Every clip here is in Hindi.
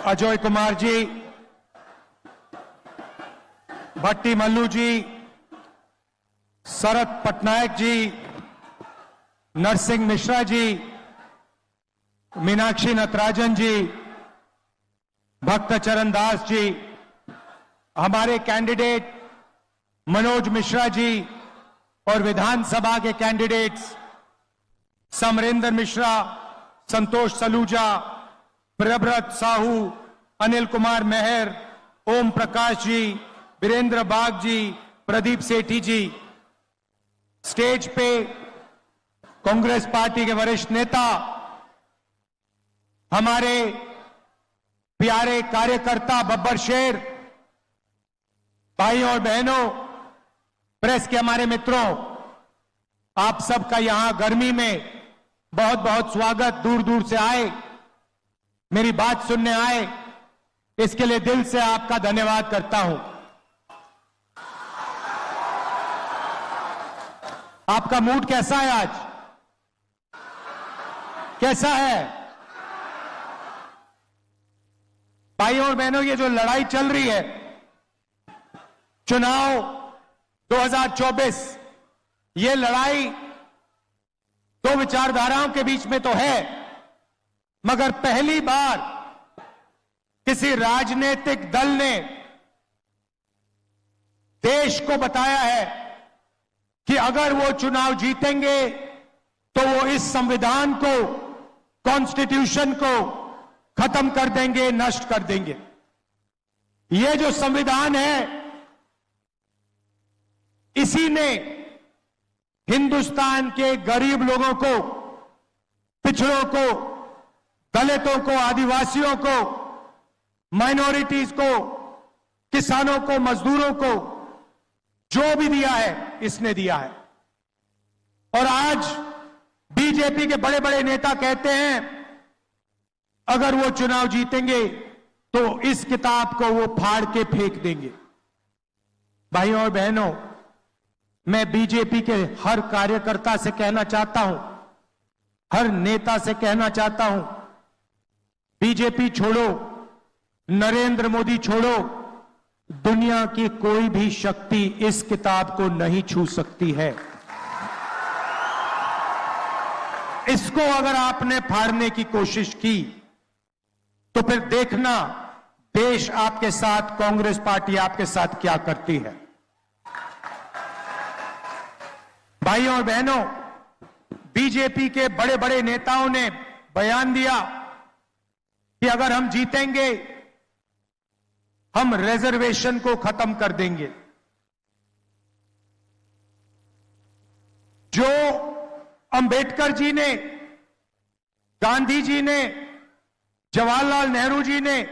अजय कुमार जी, भट्टी मल्लू जी, शरद पटनायक जी, नरसिंह मिश्रा जी, मीनाक्षी नटराजन जी, भक्त चरण दास जी, हमारे कैंडिडेट मनोज मिश्रा जी और विधानसभा के कैंडिडेट्स समरेंद्र मिश्रा, संतोष सलूजा, प्रियव्रत साहू, अनिल कुमार मेहर, ओम प्रकाश जी, वीरेंद्र बाग जी, प्रदीप सेठी जी। स्टेज पे कांग्रेस पार्टी के वरिष्ठ नेता, हमारे प्यारे कार्यकर्ता बब्बर शेर, भाइयों और बहनों, प्रेस के हमारे मित्रों, आप सबका यहां गर्मी में बहुत बहुत स्वागत। दूर दूर से आए, मेरी बात सुनने आए, इसके लिए दिल से आपका धन्यवाद करता हूं। आपका मूड कैसा है आज? कैसा है? भाइयों और बहनों, ये जो लड़ाई चल रही है, चुनाव 2024, ये लड़ाई दो विचारधाराओं के बीच में तो है, मगर पहली बार किसी राजनीतिक दल ने देश को बताया है कि अगर वो चुनाव जीतेंगे तो वो इस संविधान को, कॉन्स्टिट्यूशन को खत्म कर देंगे, नष्ट कर देंगे। ये जो संविधान है, इसी ने हिंदुस्तान के गरीब लोगों को, पिछड़ों को, दलितों को, आदिवासियों को, माइनॉरिटीज को, किसानों को, मजदूरों को जो भी दिया है, इसने दिया है। और आज बीजेपी के बड़े बड़े नेता कहते हैं अगर वो चुनाव जीतेंगे तो इस किताब को वो फाड़ के फेंक देंगे। भाइयों और बहनों, मैं बीजेपी के हर कार्यकर्ता से कहना चाहता हूं, हर नेता से कहना चाहता हूं, बीजेपी छोड़ो, नरेंद्र मोदी छोड़ो, दुनिया की कोई भी शक्ति इस किताब को नहीं छू सकती है। इसको अगर आपने फाड़ने की कोशिश की तो फिर देखना देश आपके साथ, कांग्रेस पार्टी आपके साथ क्या करती है। भाइयों और बहनों, बीजेपी के बड़े बड़े नेताओं ने बयान दिया कि अगर हम जीतेंगे हम रिजर्वेशन को खत्म कर देंगे। जो अंबेडकर जी ने, गांधी जी ने, जवाहरलाल नेहरू जी ने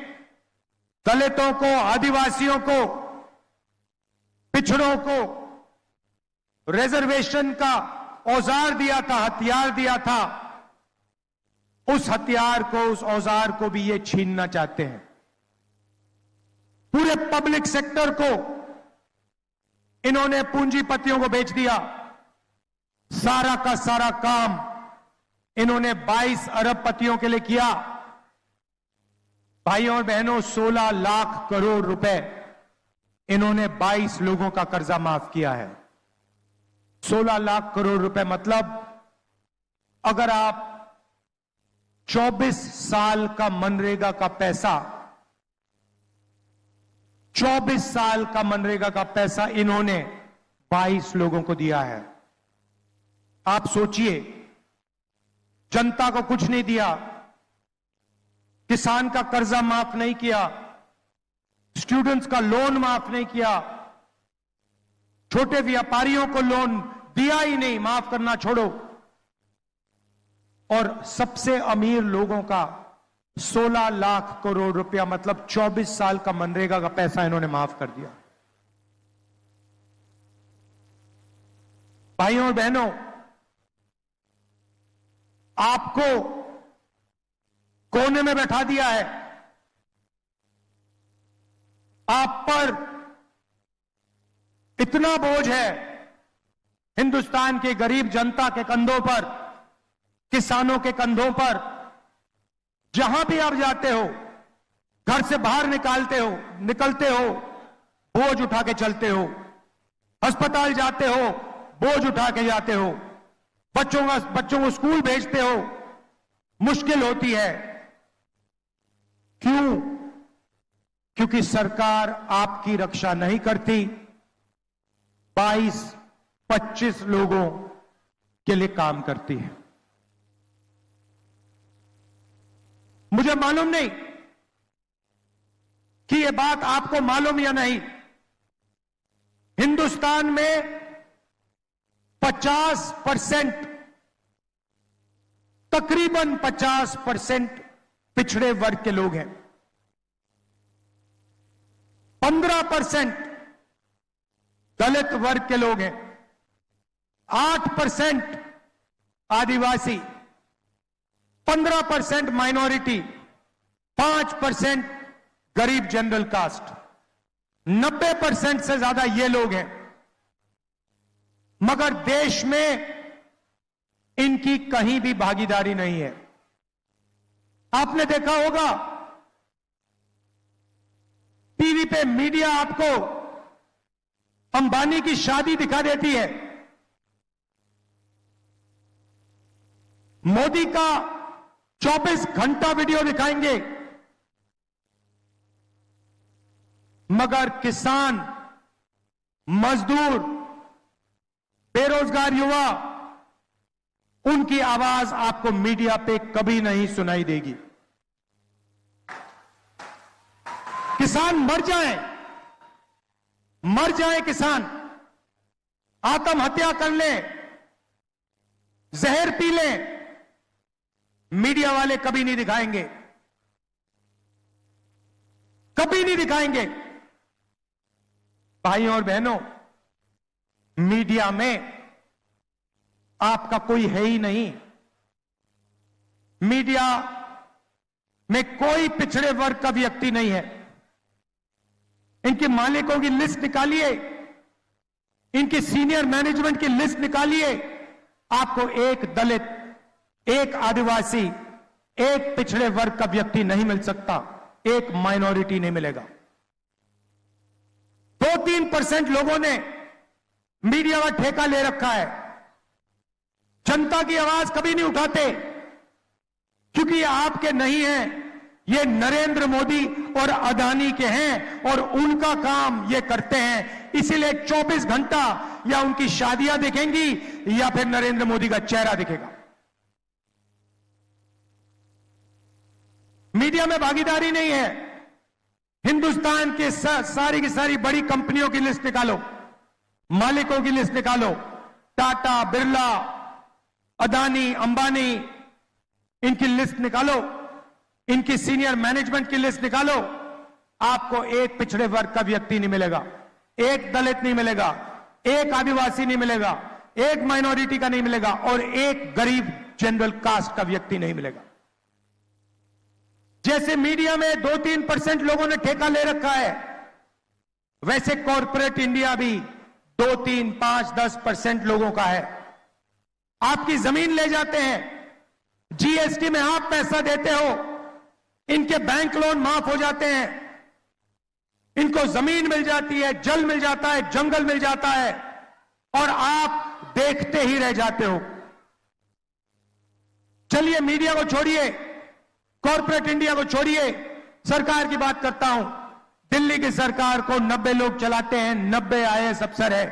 दलितों को, आदिवासियों को, पिछड़ों को रिजर्वेशन का औजार दिया था, हथियार दिया था, उस हथियार को, उस औजार को भी ये छीनना चाहते हैं। पूरे पब्लिक सेक्टर को इन्होंने पूंजीपतियों को बेच दिया। सारा का सारा काम इन्होंने 22 अरबपतियों के लिए किया। भाइयों और बहनों, 16 लाख करोड़ रुपए इन्होंने 22 लोगों का कर्जा माफ किया है। 16 लाख करोड़ रुपए मतलब अगर आप 24 साल का मनरेगा का पैसा, 24 साल का मनरेगा का पैसा इन्होंने 22 लोगों को दिया है। आप सोचिए, जनता को कुछ नहीं दिया, किसान का कर्जा माफ नहीं किया, स्टूडेंट्स का लोन माफ नहीं किया, छोटे व्यापारियों को लोन दिया ही नहीं, माफ करना छोड़ो, और सबसे अमीर लोगों का 16 लाख करोड़ रुपया मतलब 24 साल का मनरेगा का पैसा इन्होंने माफ कर दिया। भाइयों और बहनों, आपको कोने में बैठा दिया है। आप पर इतना बोझ है हिंदुस्तान के गरीब जनता के कंधों पर, किसानों के कंधों पर। जहां भी आप जाते हो, घर से बाहर निकलते हो बोझ उठा के चलते हो, अस्पताल जाते हो बोझ उठा के जाते हो, बच्चों को स्कूल भेजते हो, मुश्किल होती है। क्यों? क्योंकि सरकार आपकी रक्षा नहीं करती, 22-25 लोगों के लिए काम करती है। मुझे मालूम नहीं कि यह बात आपको मालूम या नहीं, हिंदुस्तान में 50%, तकरीबन 50% पिछड़े वर्ग के लोग हैं, 15% दलित वर्ग के लोग हैं, 8% आदिवासी, 15% माइनॉरिटी, 5% गरीब जनरल कास्ट, 90% से ज्यादा ये लोग हैं। मगर देश में इनकी कहीं भी भागीदारी नहीं है। आपने देखा होगा टीवी पे मीडिया आपको अंबानी की शादी दिखा देती है, मोदी का 24 घंटा वीडियो दिखाएंगे, मगर किसान, मजदूर, बेरोजगार युवा, उनकी आवाज आपको मीडिया पे कभी नहीं सुनाई देगी। किसान मर जाए किसान, आत्महत्या कर ले, जहर पी ले, मीडिया वाले कभी नहीं दिखाएंगे, कभी नहीं दिखाएंगे। भाइयों और बहनों, मीडिया में आपका कोई है ही नहीं। मीडिया में कोई पिछड़े वर्ग का व्यक्ति नहीं है। इनके मालिकों की लिस्ट निकालिए, इनकी सीनियर मैनेजमेंट की लिस्ट निकालिए, आपको एक दलित, एक आदिवासी, एक पिछड़े वर्ग का व्यक्ति नहीं मिल सकता, एक माइनॉरिटी नहीं मिलेगा। 2-3% लोगों ने मीडिया का ठेका ले रखा है, जनता की आवाज कभी नहीं उठाते, क्योंकि ये आपके नहीं हैं, ये नरेंद्र मोदी और अदानी के हैं और उनका काम ये करते हैं। इसीलिए 24 घंटा या उनकी शादियां दिखेंगी या फिर नरेंद्र मोदी का चेहरा दिखेगा। मीडिया में भागीदारी नहीं है। हिंदुस्तान के सारी की सारी बड़ी कंपनियों की लिस्ट निकालो, मालिकों की लिस्ट निकालो, टाटा, बिरला, अदानी, अंबानी, इनकी लिस्ट निकालो, इनकी सीनियर मैनेजमेंट की लिस्ट निकालो, आपको एक पिछड़े वर्ग का व्यक्ति नहीं मिलेगा, एक दलित नहीं मिलेगा, एक आदिवासी नहीं मिलेगा, एक माइनॉरिटी का नहीं मिलेगा और एक गरीब जनरल कास्ट का व्यक्ति नहीं मिलेगा। जैसे मीडिया में 2-3% लोगों ने ठेका ले रखा है, वैसे कॉर्पोरेट इंडिया भी 2-3-5-10% लोगों का है। आपकी जमीन ले जाते हैं, जीएसटी में आप पैसा देते हो, इनके बैंक लोन माफ हो जाते हैं, इनको जमीन मिल जाती है, जल मिल जाता है, जंगल मिल जाता है और आप देखते ही रह जाते हो। चलिए मीडिया को छोड़िए, कॉर्पोरेट इंडिया को छोड़िए, सरकार की बात करता हूं। दिल्ली की सरकार को 90 लोग चलाते हैं, 90 आईएएस अफसर है।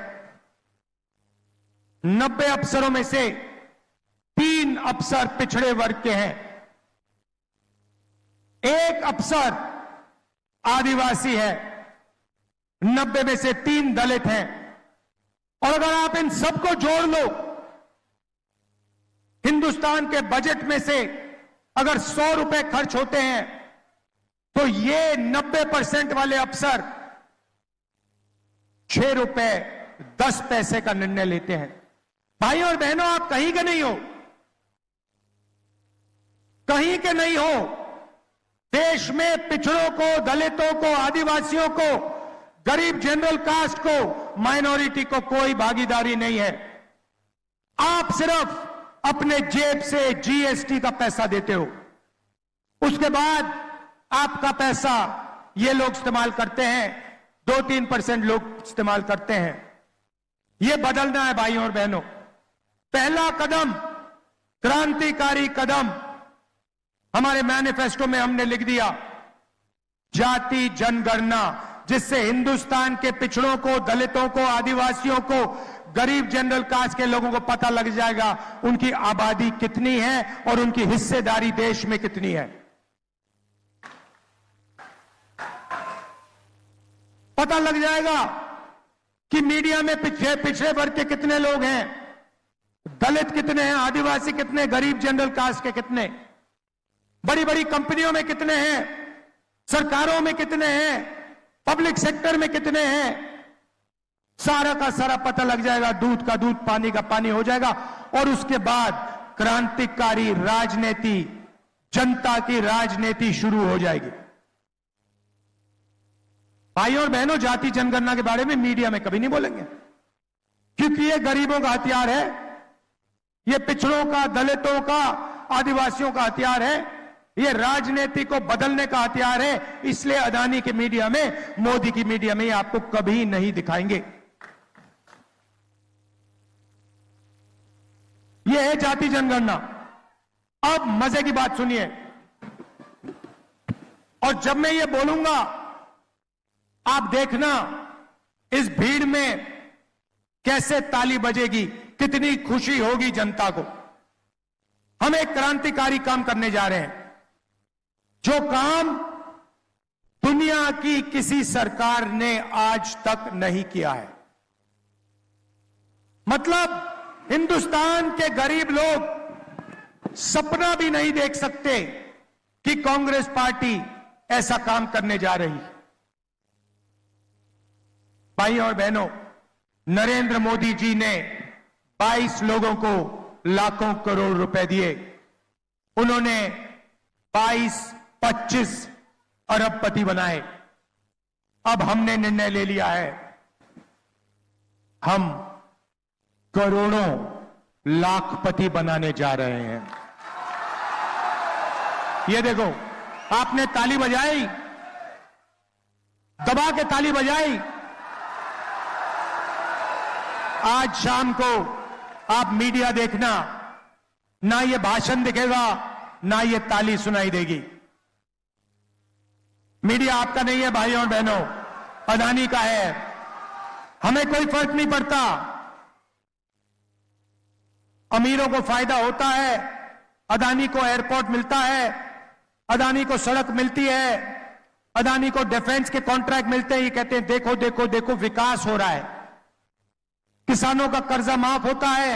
90 अफसरों में से 3 अफसर पिछड़े वर्ग के हैं, 1 अफसर आदिवासी है, 90 में से 3 दलित हैं। और अगर आप इन सबको जोड़ लो, हिंदुस्तान के बजट में से अगर 100 रुपए खर्च होते हैं तो ये 90% वाले अफसर 6 रुपए 10 पैसे का निर्णय लेते हैं। भाइयों और बहनों, आप कहीं के नहीं हो, कहीं के नहीं हो। देश में पिछड़ों को, दलितों को, आदिवासियों को, गरीब जनरल कास्ट को, माइनॉरिटी को कोई भागीदारी नहीं है। आप सिर्फ अपने जेब से जीएसटी का पैसा देते हो, उसके बाद आपका पैसा ये लोग इस्तेमाल करते हैं, 2-3% लोग इस्तेमाल करते हैं। ये बदलना है भाइयों और बहनों। पहला कदम, क्रांतिकारी कदम हमारे मैनिफेस्टो में हमने लिख दिया, जाति जनगणना, जिससे हिंदुस्तान के पिछड़ों को, दलितों को, आदिवासियों को, गरीब जनरल कास्ट के लोगों को पता लग जाएगा उनकी आबादी कितनी है और उनकी हिस्सेदारी देश में कितनी है। पता लग जाएगा कि मीडिया में पिछड़े वर्ग के कितने लोग हैं, दलित कितने हैं, आदिवासी कितने, गरीब जनरल कास्ट के कितने, बड़ी बड़ी कंपनियों में कितने हैं, सरकारों में कितने हैं, पब्लिक सेक्टर में कितने हैं, सारा का सारा पता लग जाएगा। दूध का दूध, पानी का पानी हो जाएगा। और उसके बाद क्रांतिकारी राजनीति, जनता की राजनीति शुरू हो जाएगी। भाइयों और बहनों, जाति जनगणना के बारे में मीडिया में कभी नहीं बोलेंगे, क्योंकि ये गरीबों का हथियार है, ये पिछड़ों का, दलितों का, आदिवासियों का हथियार है, ये राजनीति को बदलने का हथियार है। इसलिए अदानी की मीडिया में, मोदी की मीडिया में आपको कभी नहीं दिखाएंगे। ये है जाति जनगणना। अब मजे की बात सुनिए, और जब मैं ये बोलूंगा आप देखना इस भीड़ में कैसे ताली बजेगी, कितनी खुशी होगी जनता को। हम एक क्रांतिकारी काम करने जा रहे हैं, जो काम दुनिया की किसी सरकार ने आज तक नहीं किया है। मतलब हिंदुस्तान के गरीब लोग सपना भी नहीं देख सकते कि कांग्रेस पार्टी ऐसा काम करने जा रही है। भाइयों और बहनों, नरेंद्र मोदी जी ने 22 लोगों को लाखों करोड़ रुपए दिए। उन्होंने 22-25 अरबपति बनाए। अब हमने निर्णय ले लिया है, हम करोड़ों लाखपति बनाने जा रहे हैं। ये देखो, आपने ताली बजाई, दबा के ताली बजाई। आज शाम को आप मीडिया देखना, ना ये भाषण दिखेगा, ना ये ताली सुनाई देगी। मीडिया आपका नहीं है भाइयों और बहनों, अदानी का है। हमें कोई फर्क नहीं पड़ता। अमीरों को फायदा होता है, अदानी को एयरपोर्ट मिलता है, अदानी को सड़क मिलती है, अदानी को डिफेंस के कॉन्ट्रैक्ट मिलते हैं। ये कहते हैं देखो देखो देखो विकास हो रहा है, किसानों का कर्जा माफ होता है,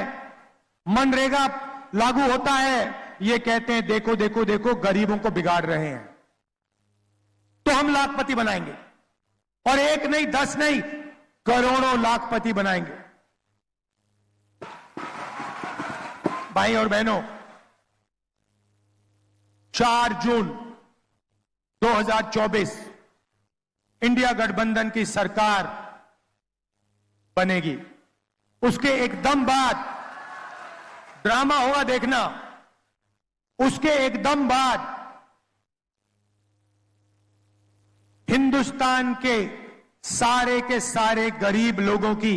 मनरेगा लागू होता है। ये कहते हैं देखो देखो देखो गरीबों को बिगाड़ रहे हैं। तो हम लाखपति बनाएंगे, और एक नहीं, 10 नहीं, करोड़ों लाखपति बनाएंगे। भाई और बहनों, 4 जून 2024 इंडिया गठबंधन की सरकार बनेगी। उसके एकदम बाद ड्रामा होगा, देखना। उसके एकदम बाद हिंदुस्तान के सारे गरीब लोगों की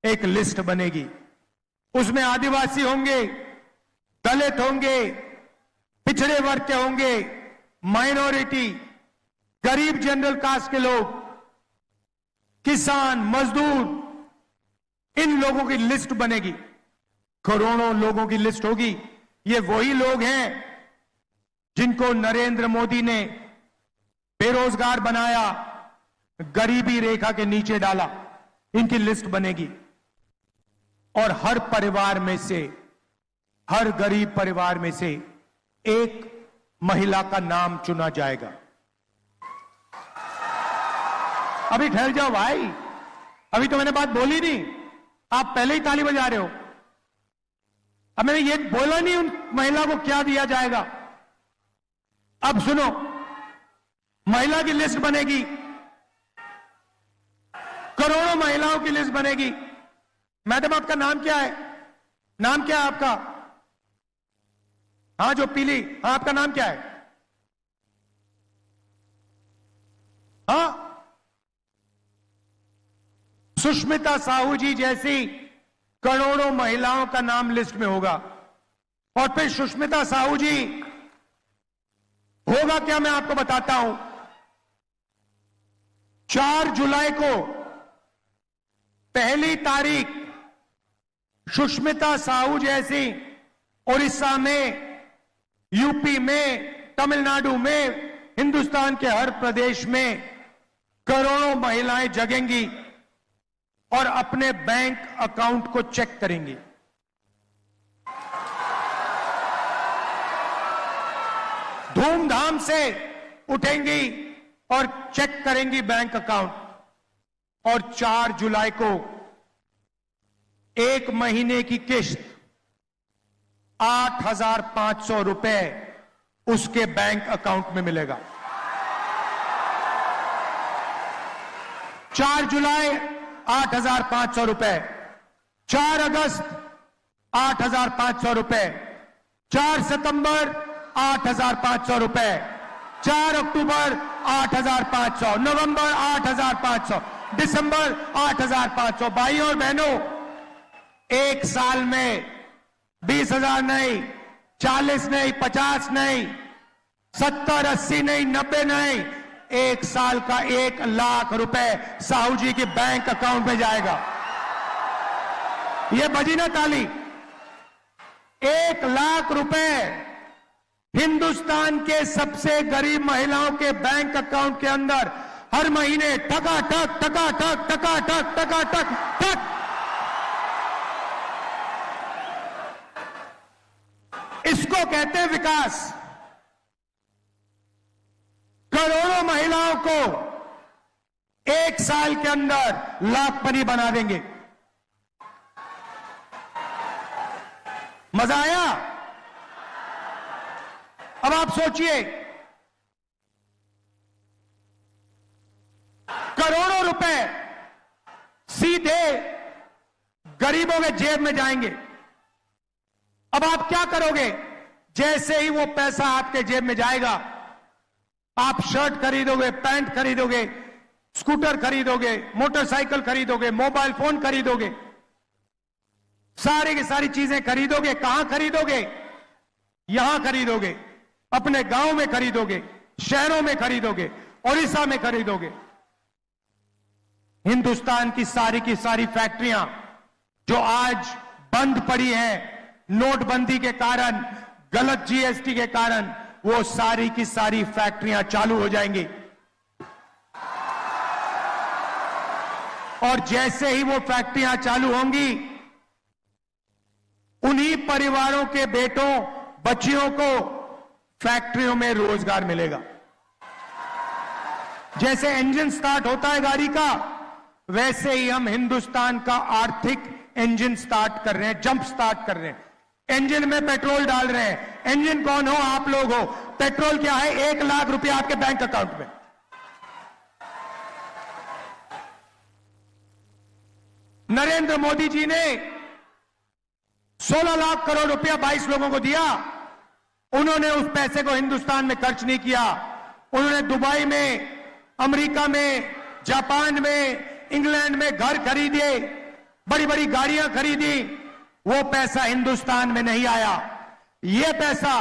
एक लिस्ट बनेगी। उसमें आदिवासी होंगे, दलित होंगे, पिछड़े वर्ग के होंगे, माइनॉरिटी, गरीब जनरल कास्ट के लोग, किसान, मजदूर, इन लोगों की लिस्ट बनेगी। करोड़ों लोगों की लिस्ट होगी। ये वही लोग हैं जिनको नरेंद्र मोदी ने बेरोजगार बनाया, गरीबी रेखा के नीचे डाला। इनकी लिस्ट बनेगी, और हर परिवार में से, हर गरीब परिवार में से एक महिला का नाम चुना जाएगा। अभी ठहर जाओ भाई, अभी तो मैंने बात बोली नहीं, आप पहले ही ताली बजा रहे हो। अब मैंने ये बोला नहीं उन महिला को क्या दिया जाएगा। अब सुनो, महिला की लिस्ट बनेगी, करोड़ों महिलाओं की लिस्ट बनेगी। मैडम आपका नाम क्या है? नाम क्या है आपका? हाँ जो पीली, हाँ आपका नाम क्या है? सुष्मिता साहू जी जैसी करोड़ों महिलाओं का नाम लिस्ट में होगा। और फिर सुष्मिता साहू जी होगा क्या, मैं आपको बताता हूं। 4 जुलाई को पहली तारीख सुष्मिता साहू जैसी उड़ीसा में, यूपी में, तमिलनाडु में, हिंदुस्तान के हर प्रदेश में करोड़ों महिलाएं जगेंगी और अपने बैंक अकाउंट को चेक करेंगी। धूमधाम से उठेंगी और चेक करेंगी बैंक अकाउंट। और 4 जुलाई को 1 महीने की किस्त 8,500 रुपए उसके बैंक अकाउंट में मिलेगा। 4 जुलाई 8,500 रुपए, 4 अगस्त 8,500 रुपए, 4 सितंबर 8,500 रुपए, 4 अक्टूबर 8,500, नवंबर 8,500, दिसंबर 8,500। भाइयों और बहनों, एक साल में 20,000 नहीं, 40 नहीं, 50 नहीं, 70, 80 नहीं, 90 नहीं, एक साल का 1 लाख रुपए साहू जी के बैंक अकाउंट में जाएगा। यह बजी ना ताली। 1 लाख रुपए हिंदुस्तान के सबसे गरीब महिलाओं के बैंक अकाउंट के अंदर हर महीने टकाटक टकाटक टकाटक टकाटक टक। इसको कहते हैं विकास। करोड़ों महिलाओं को 1 साल के अंदर लाखपति बना देंगे। मजा आया? अब आप सोचिए, करोड़ों रुपए सीधे गरीबों के जेब में जाएंगे। अब आप क्या करोगे? जैसे ही वो पैसा आपके जेब में जाएगा, आप शर्ट खरीदोगे, पैंट खरीदोगे, स्कूटर खरीदोगे, मोटरसाइकिल खरीदोगे, मोबाइल फोन खरीदोगे, सारी की सारी चीजें खरीदोगे। कहां खरीदोगे? यहां खरीदोगे, अपने गांव में खरीदोगे, शहरों में खरीदोगे, उड़ीसा में खरीदोगे। हिंदुस्तान की सारी फैक्ट्रियां जो आज बंद पड़ी हैं नोटबंदी के कारण, गलत जीएसटी के कारण, वो सारी की सारी फैक्ट्रियां चालू हो जाएंगी। और जैसे ही वो फैक्ट्रियां चालू होंगी, उन्हीं परिवारों के बेटों बच्चियों को फैक्ट्रियों में रोजगार मिलेगा। जैसे इंजन स्टार्ट होता है गाड़ी का, वैसे ही हम हिंदुस्तान का आर्थिक इंजन स्टार्ट कर रहे हैं, जंप स्टार्ट कर रहे हैं। इंजन में पेट्रोल डाल रहे हैं। इंजन कौन हो? आप लोग हो। पेट्रोल क्या है? 1 लाख रुपया आपके बैंक अकाउंट में। नरेंद्र मोदी जी ने 16 लाख करोड़ रुपया 22 लोगों को दिया। उन्होंने उस पैसे को हिंदुस्तान में खर्च नहीं किया। उन्होंने दुबई में, अमेरिका में, जापान में, इंग्लैंड में घर खरीदे, बड़ी बड़ी गाड़ियां खरीदी। वो पैसा हिंदुस्तान में नहीं आया। ये पैसा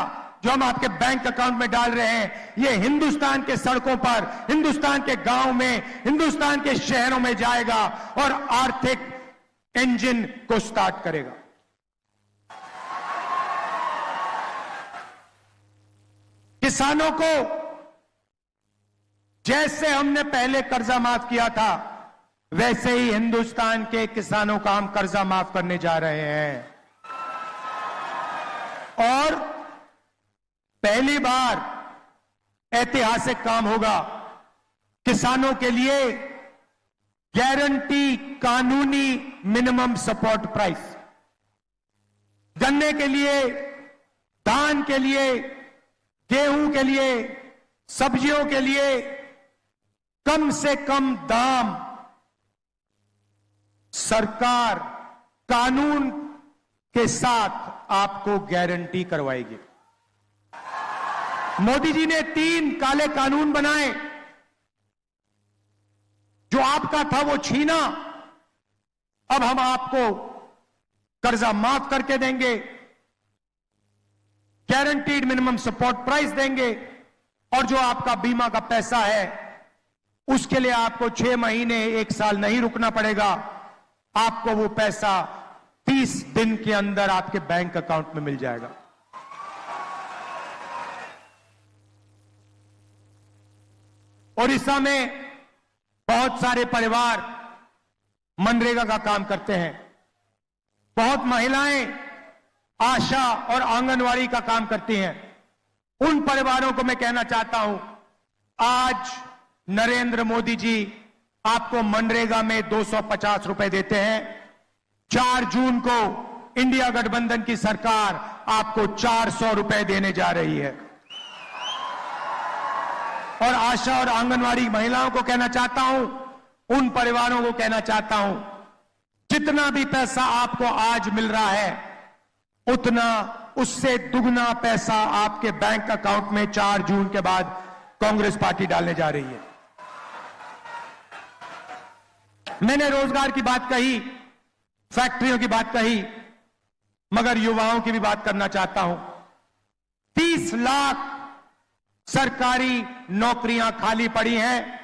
जो हम आपके बैंक अकाउंट में डाल रहे हैं, ये हिंदुस्तान के सड़कों पर, हिंदुस्तान के गांव में, हिंदुस्तान के शहरों में जाएगा और आर्थिक इंजन को स्टार्ट करेगा। किसानों को जैसे हमने पहले कर्जा माफ किया था, वैसे ही हिंदुस्तान के किसानों का हम कर्जा माफ करने जा रहे हैं। और पहली बार ऐतिहासिक काम होगा। किसानों के लिए गारंटी कानूनी मिनिमम सपोर्ट प्राइस, गन्ने के लिए, धान के लिए, गेहूं के लिए, सब्जियों के लिए कम से कम दाम सरकार कानून के साथ आपको गारंटी करवाएगी। मोदी जी ने 3 काले कानून बनाए। जो आपका था वो छीना, अब हम आपको कर्जा माफ करके देंगे, गारंटीड मिनिमम सपोर्ट प्राइस देंगे, और जो आपका बीमा का पैसा है उसके लिए आपको 6 महीने 1 साल नहीं रुकना पड़ेगा। आपको वो पैसा 30 दिन के अंदर आपके बैंक अकाउंट में मिल जाएगा। ओडिशा में बहुत सारे परिवार मनरेगा का काम करते हैं, बहुत महिलाएं आशा और आंगनवाड़ी का काम करती हैं। उन परिवारों को मैं कहना चाहता हूं, आज नरेंद्र मोदी जी आपको मनरेगा में 250 रुपए देते हैं। 4 जून को इंडिया गठबंधन की सरकार आपको 400 रुपए देने जा रही है। और आशा और आंगनवाड़ी महिलाओं को कहना चाहता हूं, उन परिवारों को कहना चाहता हूं, जितना भी पैसा आपको आज मिल रहा है उतना उससे दुगना पैसा आपके बैंक अकाउंट में 4 जून के बाद कांग्रेस पार्टी डालने जा रही है। मैंने रोजगार की बात कही, फैक्ट्रियों की बात कही, मगर युवाओं की भी बात करना चाहता हूं। 30 लाख सरकारी नौकरियां खाली पड़ी हैं।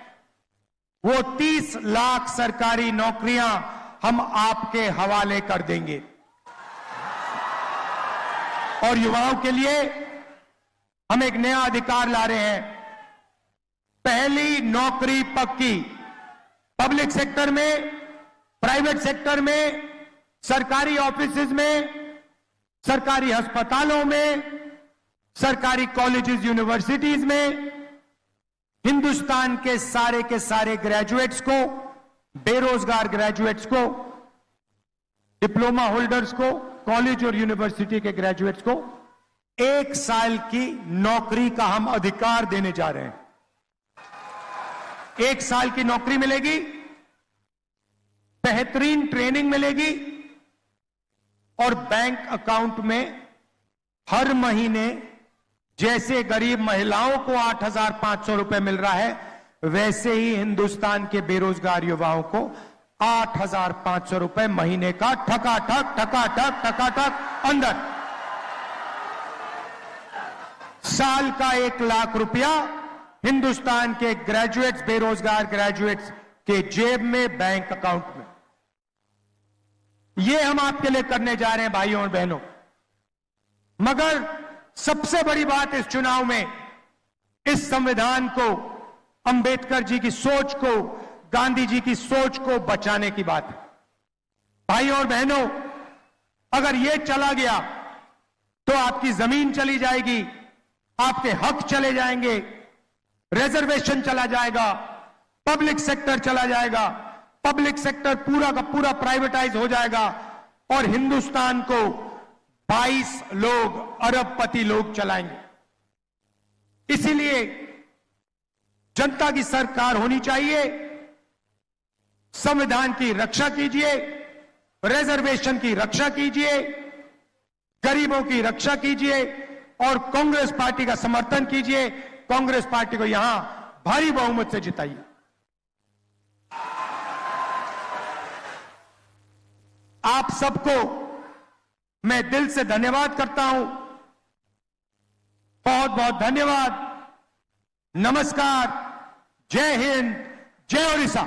वो 30 लाख सरकारी नौकरियां हम आपके हवाले कर देंगे। और युवाओं के लिए हम एक नया अधिकार ला रहे हैं। पहली नौकरी पक्की, पब्लिक सेक्टर में, प्राइवेट सेक्टर में, सरकारी ऑफिसेज में, सरकारी अस्पतालों में, सरकारी कॉलेजेस यूनिवर्सिटीज में, हिंदुस्तान के सारे ग्रेजुएट्स को, बेरोजगार ग्रेजुएट्स को, डिप्लोमा होल्डर्स को, कॉलेज और यूनिवर्सिटी के ग्रेजुएट्स को 1 साल की नौकरी का हम अधिकार देने जा रहे हैं। 1 साल की नौकरी मिलेगी, बेहतरीन ट्रेनिंग मिलेगी, और बैंक अकाउंट में हर महीने जैसे गरीब महिलाओं को 8,500 रुपए मिल रहा है, वैसे ही हिंदुस्तान के बेरोजगार युवाओं को 8,500 रुपए महीने का ठकाठक अंदर। साल का 1 लाख रुपया हिंदुस्तान के ग्रेजुएट्स, बेरोजगार ग्रेजुएट्स के जेब में, बैंक अकाउंट में। ये हम आपके लिए करने जा रहे हैं भाइयों और बहनों। मगर सबसे बड़ी बात इस चुनाव में, इस संविधान को, अंबेडकर जी की सोच को, गांधी जी की सोच को बचाने की बात है। भाइयों और बहनों, अगर ये चला गया तो आपकी जमीन चली जाएगी, आपके हक चले जाएंगे, रिजर्वेशन चला जाएगा, पब्लिक सेक्टर चला जाएगा, पब्लिक सेक्टर पूरा का पूरा प्राइवेटाइज हो जाएगा, और हिंदुस्तान को 22 लोग, अरबपति लोग चलाएंगे। इसीलिए जनता की सरकार होनी चाहिए। संविधान की रक्षा कीजिए, रिजर्वेशन की रक्षा कीजिए, गरीबों की रक्षा कीजिए, और कांग्रेस पार्टी का समर्थन कीजिए। कांग्रेस पार्टी को यहां भारी बहुमत से जिताइए। आप सबको मैं दिल से धन्यवाद करता हूं। बहुत बहुत धन्यवाद। नमस्कार। जय हिंद, जय ओडिशा।